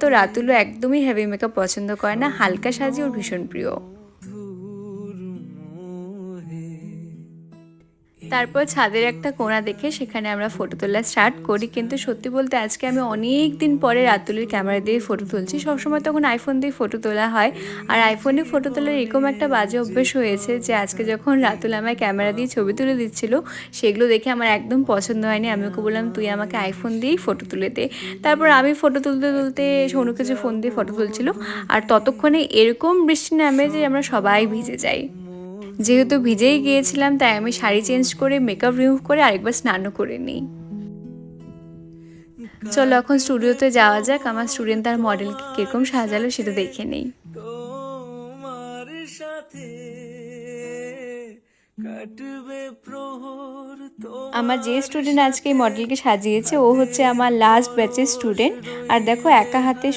তো রাতুলও একদমই heavy makeup পছন্দ করে না, হালকা সাজে ওর ভীষণ প্রিয়। তারপর ছাদের একটা কোণা দেখে সেখানে আমরা ফটো তোলা স্টার্ট করি। কিন্তু সত্যি বলতে আজকে আমি অনেক দিন পরে রাতুলের ক্যামেরা দিয়ে ফটো তুলছি। সবসময় তখন আইফোন দিয়ে ফটো তোলা হয়, আর আইফোনে ফটো তোলার এরকম একটা বাজে অভ্যেস হয়েছে যে আজকে যখন রাতুল আমায় ক্যামেরা দিয়ে ছবি তুলে দিচ্ছিল, সেগুলো দেখে আমার একদম পছন্দ হয়নি। আমি ওকে বললাম তুই আমাকে আইফোন দিয়েই ফটো তুলে দে। তারপর আমি ফটো তুলতে তুলতে সোনু কিছু ফোন দিয়ে ফটো তুলছিল, আর ততক্ষণে এরকম বৃষ্টি নামে যে আমরা সবাই ভিজে যাই। যেহেতু ভিজেই গিয়েছিলাম তাই আমি শাড়ি চেঞ্জ করে মেকআপ রিমুভ করে আরেকবার স্নানও করে নিই। চলো এখন স্টুডিওতে যাওয়া যাক, আমার স্টুডেন্ট তার মডেলকে কিরকম সাজালো সেটা দেখে নেই। আমার যে স্টুডেন্ট আজকে এই মডেলকে সাজিয়েছে ও হচ্ছে আমার লাস্ট ব্যাচের স্টুডেন্ট। আর দেখো একা হাতে